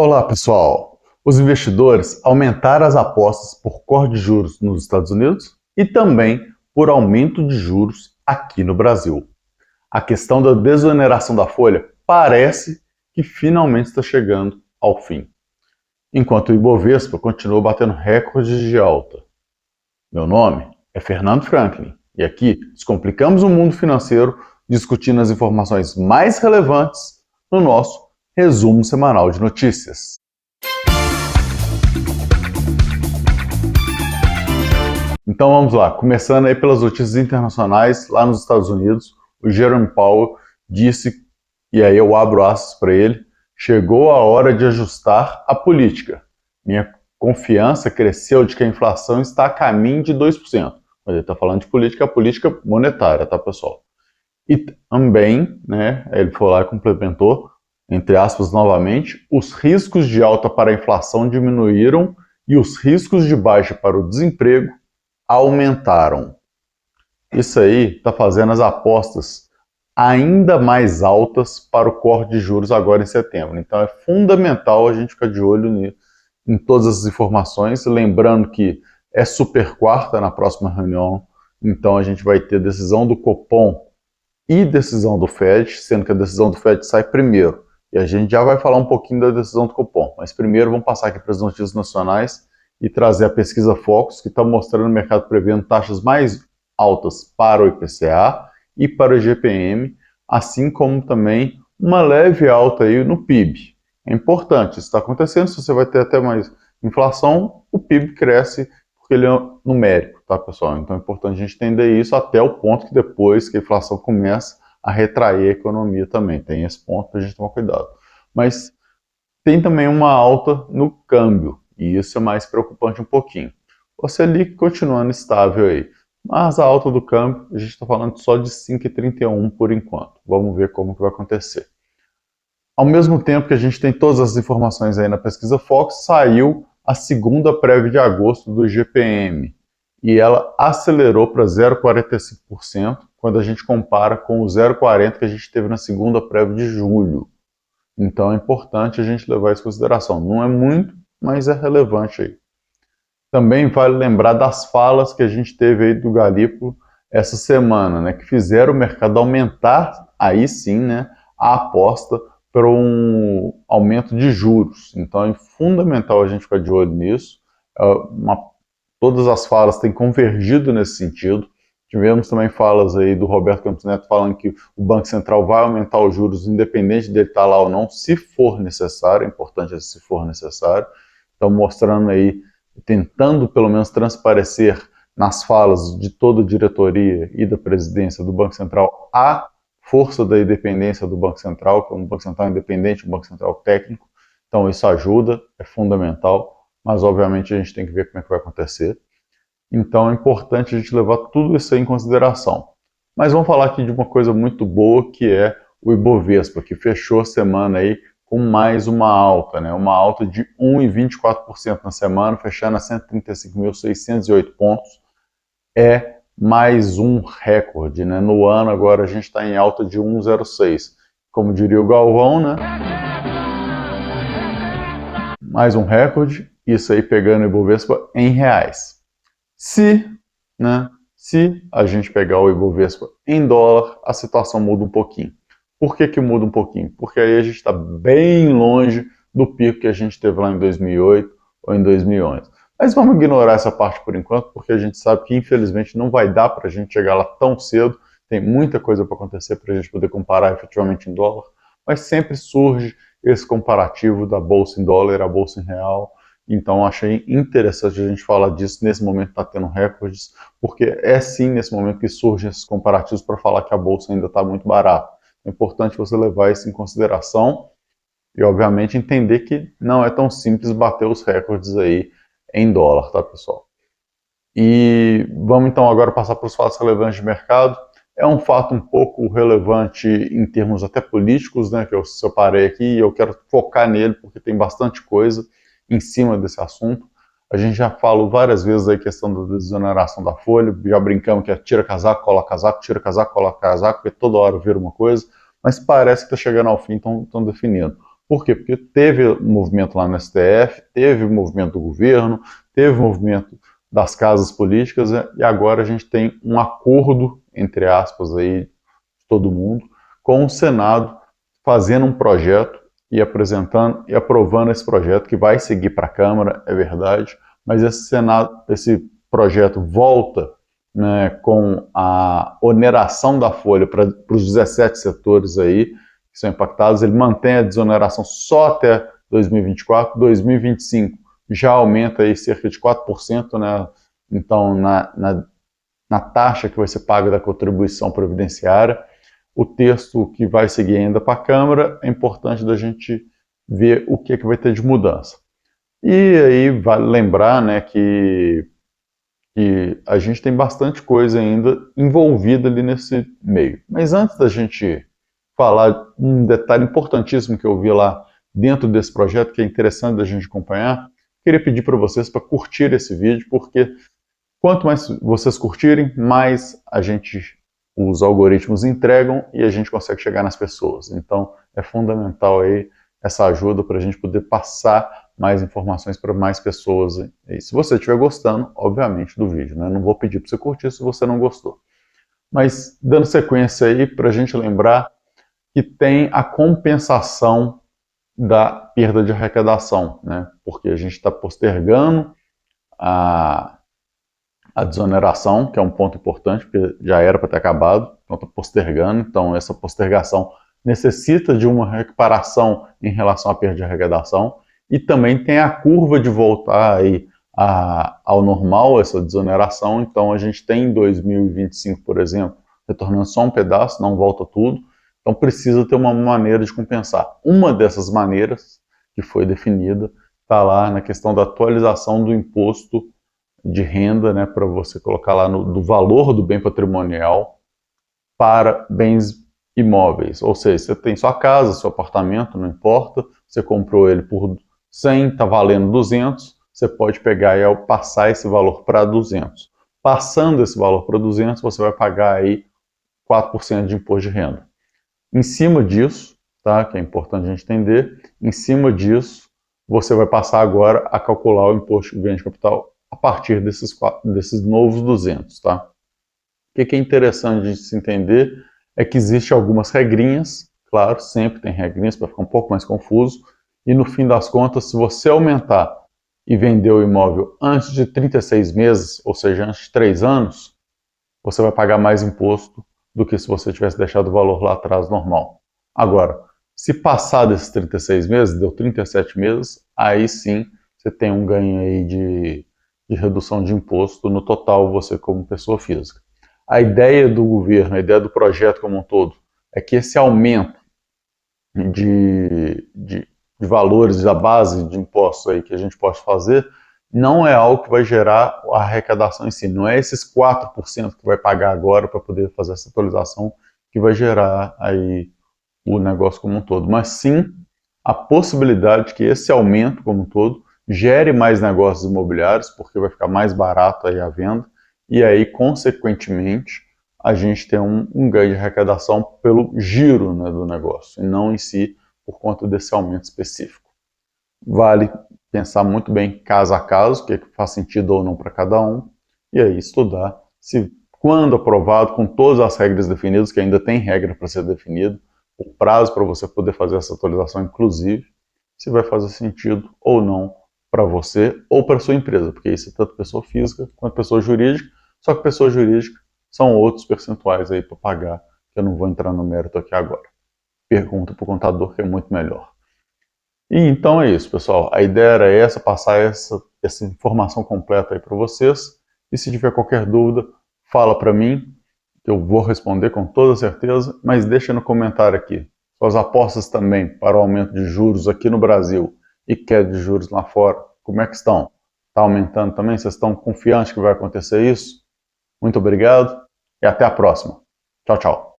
Olá, pessoal! Os investidores aumentaram as apostas por corte de juros nos Estados Unidos e também por aumento de juros aqui no Brasil. A questão da desoneração da folha parece que finalmente está chegando ao fim, enquanto o Ibovespa continua batendo recordes de alta. Meu nome é Fernando Franklin e aqui descomplicamos o mundo financeiro discutindo as informações mais relevantes no nosso resumo semanal de notícias. Então vamos lá, começando aí pelas notícias internacionais, lá nos Estados Unidos, o Jerome Powell disse, e aí eu abro aspas para ele, chegou a hora de ajustar a política. Minha confiança cresceu de que a inflação está a caminho de 2%. Mas ele está falando de política monetária, tá, pessoal? E também, ele foi lá e complementou, entre aspas, novamente, os riscos de alta para a inflação diminuíram e os riscos de baixa para o desemprego aumentaram. Isso aí está fazendo as apostas ainda mais altas para o corte de juros agora em setembro. Então é fundamental a gente ficar de olho em todas as informações, lembrando que é super quarta na próxima reunião, então a gente vai ter decisão do Copom e decisão do Fed, sendo que a decisão do Fed sai primeiro. E a gente já vai falar um pouquinho da decisão do Copom, mas primeiro vamos passar aqui para as notícias nacionais e trazer a pesquisa Focus, que está mostrando o mercado prevendo taxas mais altas para o IPCA e para o IGPM, assim como também uma leve alta aí no PIB. É importante, isso está acontecendo, se você vai ter até mais inflação, o PIB cresce porque ele é numérico, tá, pessoal? Então é importante a gente entender isso até o ponto que depois que a inflação começa a retrair a economia também. Tem esse ponto para a gente tomar cuidado. Mas tem também uma alta no câmbio, e isso é mais preocupante um pouquinho. O Selic continuando estável aí, mas a alta do câmbio, a gente está falando só de 5,31 por enquanto. Vamos ver como que vai acontecer. Ao mesmo tempo que a gente tem todas as informações aí na pesquisa Fox, saiu a segunda prévia de agosto do IGPM, e ela acelerou para 0,45% quando a gente compara com o 0,40% que a gente teve na segunda prévia de julho. Então é importante a gente levar isso em consideração. Não é muito, mas é relevante aí. Também vale lembrar das falas que a gente teve aí do Galípolo essa semana, que fizeram o mercado aumentar, aí sim, a aposta para um aumento de juros. Então é fundamental a gente ficar de olho nisso. Todas as falas têm convergido nesse sentido. Tivemos também falas aí do Roberto Campos Neto falando que o Banco Central vai aumentar os juros independente dele estar lá ou não, se for necessário. É importante se for necessário. Então mostrando aí, tentando pelo menos transparecer nas falas de toda a diretoria e da presidência do Banco Central a força da independência do Banco Central, que é um Banco Central independente, um Banco Central técnico. Então isso ajuda, é fundamental, mas obviamente a gente tem que ver como é que vai acontecer. Então é importante a gente levar tudo isso aí em consideração. Mas vamos falar aqui de uma coisa muito boa, que é o Ibovespa, que fechou a semana aí com mais uma alta, uma alta de 1,24% na semana, fechando a 135.608 pontos. É mais um recorde, No ano agora a gente está em alta de 1,06. Como diria o Galvão, Mais um recorde, isso aí pegando o Ibovespa em reais. Se a gente pegar o Ibovespa em dólar, a situação muda um pouquinho. Por que muda um pouquinho? Porque aí a gente está bem longe do pico que a gente teve lá em 2008 ou em 2011. Mas vamos ignorar essa parte por enquanto, porque a gente sabe que infelizmente não vai dar para a gente chegar lá tão cedo. Tem muita coisa para acontecer para a gente poder comparar efetivamente em dólar. Mas sempre surge esse comparativo da bolsa em dólar, a bolsa em real. Então achei interessante a gente falar disso nesse momento que está tendo recordes, porque é sim nesse momento que surgem esses comparativos para falar que a bolsa ainda está muito barata. É importante você levar isso em consideração e obviamente entender que não é tão simples bater os recordes aí em dólar, tá, pessoal? E vamos então agora passar para os fatos relevantes de mercado. É um fato um pouco relevante em termos até políticos, que eu separei aqui, e eu quero focar nele porque tem bastante coisa em cima desse assunto. A gente já falou várias vezes aí a questão da desoneração da folha, já brincamos que é tira casaco, coloca casaco, tira casaco, coloca casaco, porque toda hora vira uma coisa, mas parece que está chegando ao fim, estão definindo. Por quê? Porque teve movimento lá no STF, teve movimento do governo, teve movimento das casas políticas, e agora a gente tem um acordo, entre aspas, aí, de todo mundo, com o Senado fazendo um projeto e apresentando e aprovando esse projeto, que vai seguir para a Câmara, é verdade, mas esse projeto volta, né, com a oneração da folha para os 17 setores aí que são impactados. Ele mantém a desoneração só até 2024, 2025 já aumenta aí cerca de 4%, né? Então, na taxa que vai ser paga da contribuição previdenciária. O texto que vai seguir ainda para a Câmara, é importante da gente ver o que vai ter de mudança. E aí vale lembrar, né, que a gente tem bastante coisa ainda envolvida ali nesse meio. Mas antes da gente falar um detalhe importantíssimo que eu vi lá dentro desse projeto, que é interessante da gente acompanhar, queria pedir para vocês para curtir esse vídeo, porque quanto mais vocês curtirem, mais os algoritmos entregam e a gente consegue chegar nas pessoas. Então é fundamental aí essa ajuda para a gente poder passar mais informações para mais pessoas. E se você estiver gostando, obviamente, do vídeo, né? Não vou pedir para você curtir se você não gostou. Mas dando sequência aí, para a gente lembrar que tem a compensação da perda de arrecadação, né? Porque a gente está postergando a desoneração, que é um ponto importante, porque já era para ter acabado, então está postergando. Então essa postergação necessita de uma recuperação em relação à perda de arrecadação, e também tem a curva de voltar aí ao normal, essa desoneração. Então a gente tem em 2025, por exemplo, retornando só um pedaço, não volta tudo. Então precisa ter uma maneira de compensar. Uma dessas maneiras que foi definida está lá na questão da atualização do imposto de renda, né, para você colocar lá do valor do bem patrimonial para bens imóveis. Ou seja, você tem sua casa, seu apartamento, não importa, você comprou ele por 100, está valendo 200, você pode pegar e passar esse valor para 200. Passando esse valor para 200, você vai pagar aí 4% de imposto de renda. Em cima disso, tá, que é importante a gente entender, em cima disso, você vai passar agora a calcular o imposto de ganho de capital a partir desses novos 200, tá? O que é interessante de se entender é que existem algumas regrinhas, claro, sempre tem regrinhas para ficar um pouco mais confuso, e no fim das contas, se você aumentar e vender o imóvel antes de 36 meses, ou seja, antes de 3 anos, você vai pagar mais imposto do que se você tivesse deixado o valor lá atrás normal. Agora, se passar desses 36 meses, deu 37 meses, aí sim você tem um ganho aí de redução de imposto no total, você como pessoa física. A ideia do governo, a ideia do projeto como um todo, é que esse aumento de valores da base de impostos aí que a gente pode fazer não é algo que vai gerar a arrecadação em si. Não é esses 4% que vai pagar agora para poder fazer essa atualização que vai gerar aí o negócio como um todo, mas sim a possibilidade de que esse aumento como um todo gere mais negócios imobiliários, porque vai ficar mais barato aí a venda, e aí, consequentemente, a gente tem um ganho de arrecadação pelo giro, né, do negócio, e não em si por conta desse aumento específico. Vale pensar muito bem caso a caso, o que faz sentido ou não para cada um, e aí estudar se, quando aprovado, com todas as regras definidas, que ainda tem regra para ser definida, o prazo para você poder fazer essa atualização, inclusive, se vai fazer sentido ou não para você ou para sua empresa, porque isso é tanto pessoa física quanto pessoa jurídica, só que pessoa jurídica são outros percentuais aí para pagar, que eu não vou entrar no mérito aqui agora. Pergunta para o contador, que é muito melhor. E então é isso, pessoal. A ideia era essa, passar essa informação completa aí para vocês. E se tiver qualquer dúvida, fala para mim, que eu vou responder com toda certeza, mas deixa no comentário aqui. Suas apostas também para o aumento de juros aqui no Brasil e queda de juros lá fora, como é que estão? Está aumentando também? Vocês estão confiantes que vai acontecer isso? Muito obrigado e até a próxima. Tchau, tchau.